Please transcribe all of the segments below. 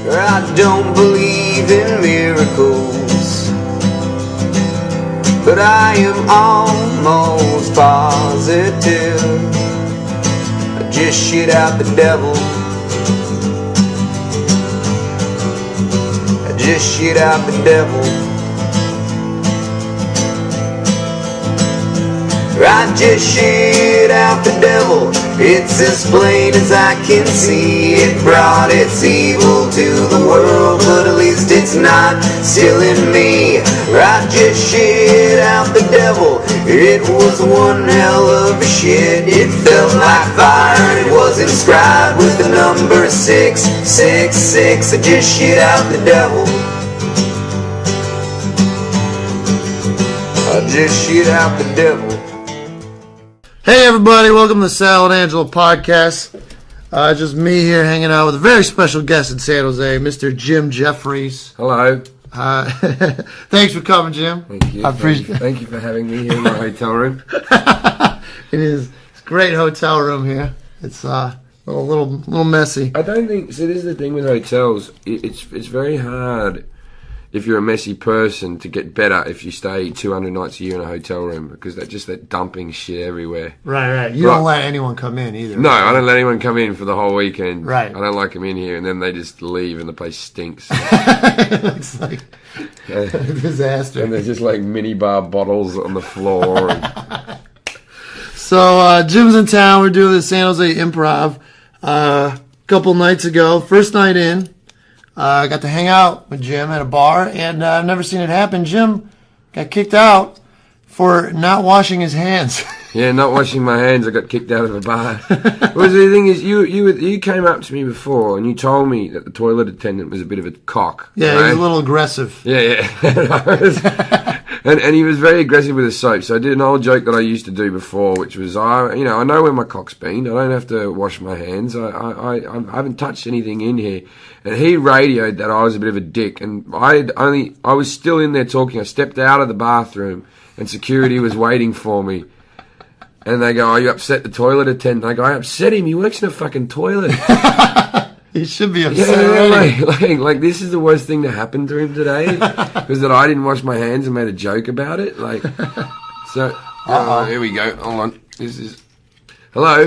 I don't believe in miracles, but I am almost positive I just shit out the devil. I just shit out the devil. I just shit out the devil. It's as plain as I can see. It brought its evil to the world, but at least it's not still in me. I just shit out the devil. It was one hell of a shit. It felt like fire. It was inscribed with the number 666. I just shit out the devil. I just shit out the devil. Hey everybody, welcome to the Sal and Angelo podcast. Just me here hanging out with a very special guest in San Jose, Mr. Jim Jefferies. Hello. Thanks for coming, Jim. Thank you. Thank you for having me here in my hotel room. It is a great hotel room here. It's a little messy. I don't think so. This is the thing with hotels. It's very hard if you're a messy person to get better if you stay 200 nights a year in a hotel room, because they're just that dumping shit everywhere. Right. You don't let anyone come in either. No, I don't let anyone come in for the whole weekend. Right. I don't like them in here, and then they just leave and the place stinks. It looks like a disaster. And there's just like minibar bottles on the floor. So Jim's in town. We're doing the San Jose Improv a couple nights ago. First night in. I got to hang out with Jim at a bar, and I've never seen it happen. Jim got kicked out for not washing his hands. Yeah, not washing my hands. I got kicked out of a bar. Well, the thing is, you came up to me before and you told me that the toilet attendant was a bit of a cock. Yeah, right? he was a little aggressive. Yeah. And he was very aggressive with his soap. So I did an old joke that I used to do before, which was, I know where my cock's been. I don't have to wash my hands. I haven't touched anything in here. And he radioed that I was a bit of a dick. And I was still in there talking. I stepped out of the bathroom and security was waiting for me. And they go, "Oh, you upset the toilet attendant?" I go, "I upset him. He works in a fucking toilet." He should be upset. Yeah, like this is the worst thing to happen to him today, because that I didn't wash my hands and made a joke about it. Like, so here we go. Hold on. This is hello.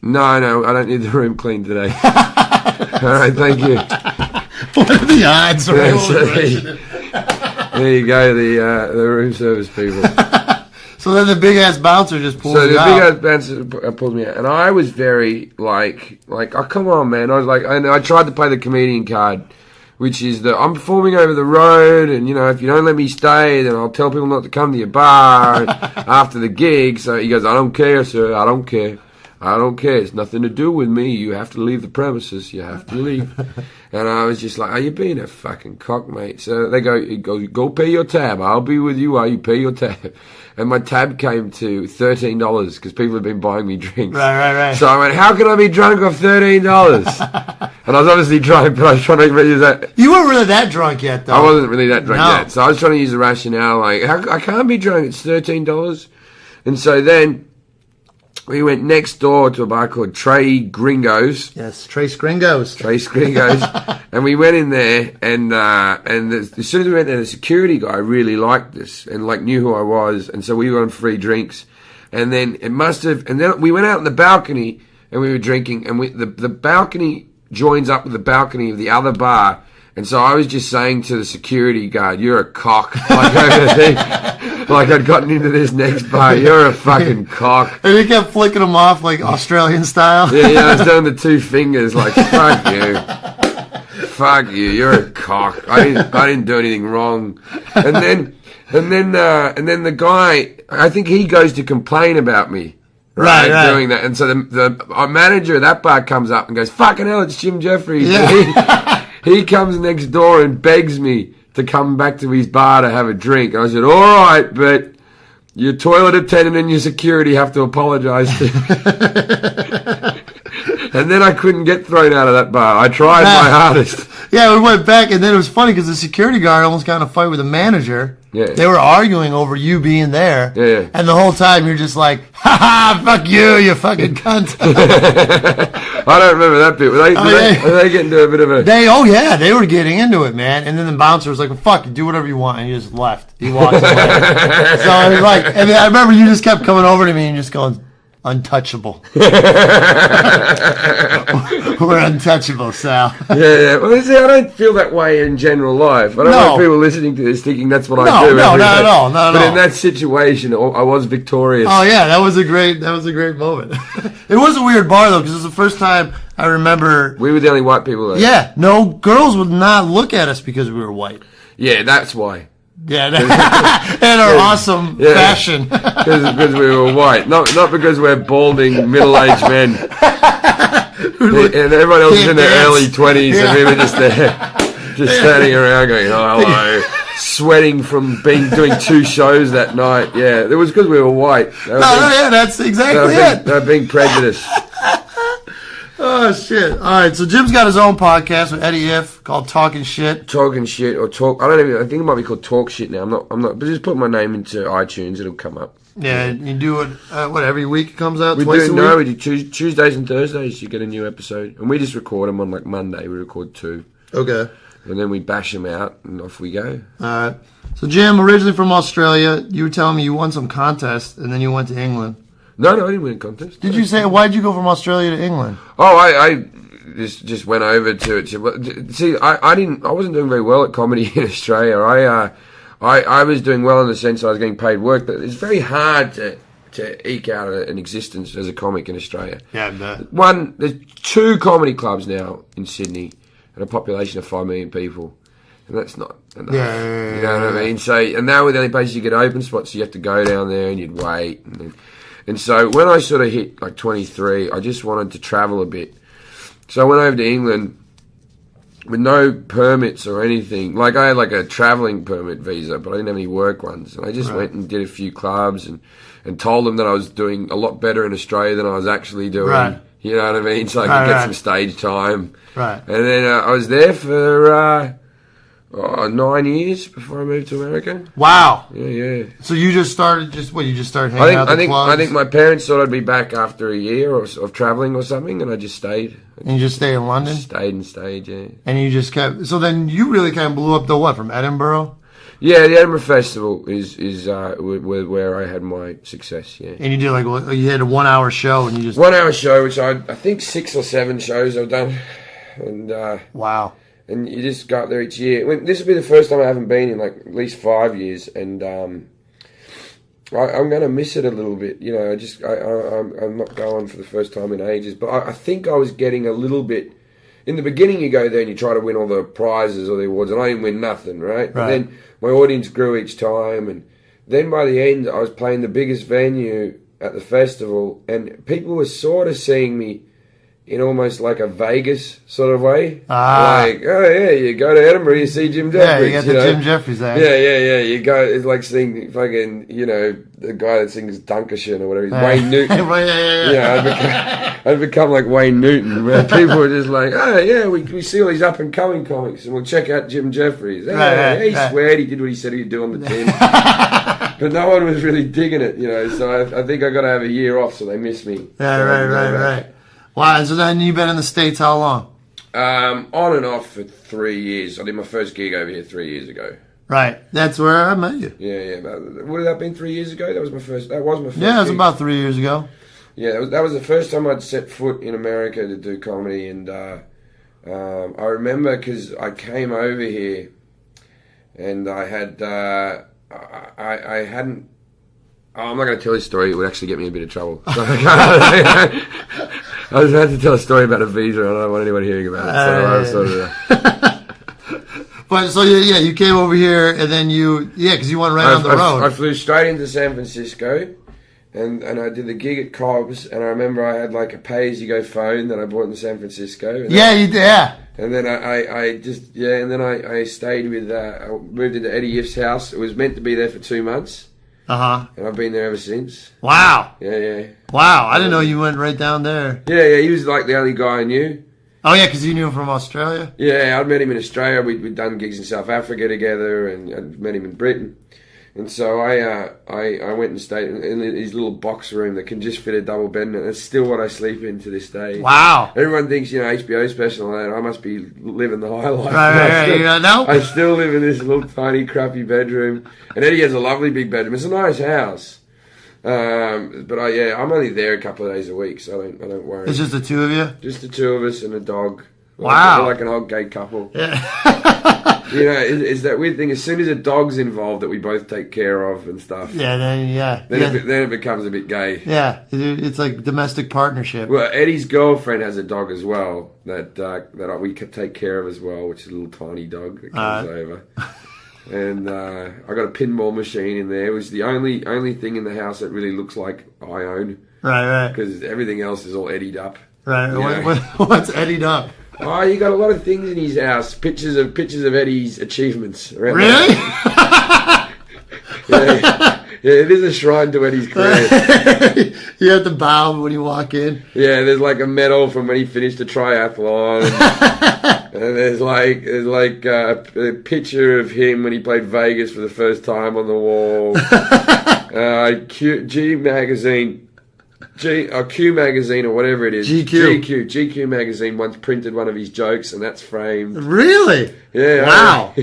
No, I don't need the room cleaned today. All right, thank you. What are the odds? There you go, the room service people. So then the big ass bouncer just pulled So you the out. big ass bouncer pulled me out, and I was very like, oh come on, man. I was like, I tried to play the comedian card, which is that I'm performing over the road, and if you don't let me stay, then I'll tell people not to come to your bar after the gig. So he goes, "I don't care, sir. I don't care. I don't care. It's nothing to do with me. You have to leave the premises. You have to leave." And I was just like, "Are you being a fucking cock, mate?" So they go pay your tab. I'll be with you while you pay your tab. And my tab came to $13 because people have been buying me drinks. Right. So I went, "How can I be drunk off $13? And I was obviously drunk, but I was trying to use that. You weren't really that drunk yet, though. I wasn't really that drunk No. yet. So I was trying to use the rationale, like, I can't be drunk. It's $13. And so then we went next door to a bar called Tres Gringos. Yes, Tres Gringos. Tres Gringos. And we went in there, and as soon as we went there, the security guy really liked us and knew who I was, and so we got on free drinks. And then then we went out on the balcony and we were drinking, and the balcony joins up with the balcony of the other bar. And so I was just saying to the security guard, "You're a cock." Like I'd gotten into this next bar. "You're a fucking cock." And he kept flicking them off like Australian style. Yeah, I was doing the two fingers like, "Fuck you. Fuck you. You're a cock. I didn't do anything wrong." And then the guy, I think he goes to complain about me. Right. Doing that. And so our manager of that bar comes up and goes, "Fucking hell, it's Jim Jefferies." Yeah. He comes next door and begs me to come back to his bar to have a drink. And I said, "All right, but your toilet attendant and your security have to apologize to." And then I couldn't get thrown out of that bar. I tried my hardest. Yeah, we went back, and then it was funny because the security guard almost got in a fight with the manager. Yeah. They were arguing over you being there. Yeah. And the whole time you're just like, ha ha, fuck you fucking cunt. I don't remember that bit. Were they getting into a bit of a... They were getting into it, man. And then the bouncer was like, well, fuck, do whatever you want. And he just left. He walked away. So I was like, and then I remember you just kept coming over to me and just going, untouchable. We're untouchable, Sal. Yeah. Well, see, I don't feel that way in general life. I don't want people listening to this thinking that's what I do. No, not at all. But in that situation, I was victorious. Oh yeah, that was a great moment. It was a weird bar though, because it was the first time I remember. We were the only white people there. Yeah, no girls would not look at us because we were white. Yeah, that's why. Yeah, and our awesome fashion. Because we were white, not because we're balding middle-aged men. And everyone else is in their early 20s, and we were just there, just standing around going, "Oh, hello," sweating from doing 2 shows that night. Yeah, it was because we were white. That's exactly it. They're being prejudiced. Oh shit! All right, so Jim's got his own podcast with Eddie If called Talking Shit. Talking shit or talk. I don't even. I think it might be called Talk Shit now. I'm not. But just put my name into iTunes, it'll come up. Yeah, you do it. Every week it comes out. We Twice a week? we do Tuesdays and Thursdays. You get a new episode, and we just record them on like Monday. We record 2. Okay. And then we bash them out, and off we go. All right. So Jim, originally from Australia, you were telling me you won some contest, and then you went to England. No, I didn't win a contest. Did you say, why'd you go from Australia to England? Oh, I just went over to see. I wasn't doing very well at comedy in Australia. I was doing well in the sense I was getting paid work, but it's very hard to eke out an existence as a comic in Australia. Yeah, no. There's 2 comedy clubs now in Sydney, and a population of 5 million people. And that's not enough. Yeah. You know what I mean? So, and now with the only places you get open spots, so you have to go down there and you'd wait. And so when I sort of hit like 23, I just wanted to travel a bit. So I went over to England with no permits or anything. Like I had like a travelling permit visa, but I didn't have any work ones. And I just went and did a few clubs and told them that I was doing a lot better in Australia than I was actually doing. Right. You know what I mean? So I could get some stage time. Right. And then I was there for 9 years before I moved to America. Wow. Yeah. So you just started hanging out at the clubs? I think my parents thought I'd be back after a year of travelling or something, and I just stayed. And you just stayed in London? Stayed, yeah. And you just kept... So then you really kind of blew up to what, from Edinburgh? Yeah, the Edinburgh Festival is where I had my success, yeah. And you did you had a 1-hour show and you just... 1-hour show, which I think 6 or 7 shows I've done. And wow. And you just go up there each year. This will be the first time I haven't been in like at least 5 years, and I'm going to miss it a little bit. You know, I'm not going for the first time in ages. But I think I was getting a little bit. In the beginning, you go there and you try to win all the prizes or the awards, and I didn't win nothing, right? But then my audience grew each time, and then by the end, I was playing the biggest venue at the festival, and people were sort of seeing me in almost like a Vegas sort of way. Like, oh yeah, you go to Edinburgh, you see Jim Jefferies. Yeah, you got the Jim Jefferies act. Yeah. You go, it's like seeing fucking, the guy that sings Dunkershire or whatever, Wayne Newton. I'd become like Wayne Newton, where people were just like, oh yeah, we see all these up and coming comics, and we'll check out Jim Jefferies. He sweared he did what he said he'd do on the tin. But no one was really digging it, so I think I got to have a year off, so they miss me. Right. Wow, so then you've been in the States how long? On and off for 3 years. I did my first gig over here 3 years ago. Right, that's where I met you. Yeah. Would that have been 3 years ago? That was my first. Yeah, it was about 3 years ago. Yeah, that was the first time I'd set foot in America to do comedy, and I remember because I came over here, and I had I hadn't. Oh, I'm not going to tell this story. It would actually get me in a bit of trouble. I was about to tell a story about a visa, and I don't want anyone hearing about it. But so you came over here, and then because you went right on the road. I flew straight into San Francisco, and I did the gig at Cobb's, and I remember I had like a pay-as-you-go phone that I bought in San Francisco. And you did. And then I stayed with. I moved into Eddie If's house. It was meant to be there for 2 months. And I've been there ever since. Wow. Yeah. Wow, I didn't know you went right down there. Yeah, he was like the only guy I knew. Oh, yeah, because you knew him from Australia? Yeah, I'd met him in Australia. We'd done gigs in South Africa together, and I'd met him in Britain. And so I went and stayed in his little box room that can just fit a double bed, and it's still what I sleep in to this day. Wow. Everyone thinks, HBO special, and I must be living the high life. Right. No? I still live in this little tiny crappy bedroom, and Eddie has a lovely big bedroom. It's a nice house, but I'm only there a couple of days a week, so I don't worry. It's just the two of you? Just the two of us and a dog. Wow. We're like an old gay couple. Yeah. It's that weird thing. As soon as a dog's involved that we both take care of and stuff. Yeah, then it becomes a bit gay. Yeah, it's like domestic partnership. Well, Eddie's girlfriend has a dog as well that we could take care of as well, which is a little tiny dog that comes over. And I got a pinball machine in there, which is the only thing in the house that really looks like I own. Right. Because everything else is all eddied up. Right. What's eddied up? Oh, you got a lot of things in his house. Pictures of Eddie's achievements. Around really? Yeah, it is a shrine to Eddie's career. You have to bow when you walk in. Yeah, there's like a medal from when he finished a triathlon. And there's like a picture of him when he played Vegas for the first time on the wall. Q magazine. Q magazine or whatever it is. GQ magazine once printed one of his jokes, and that's framed. Really? Yeah. Wow.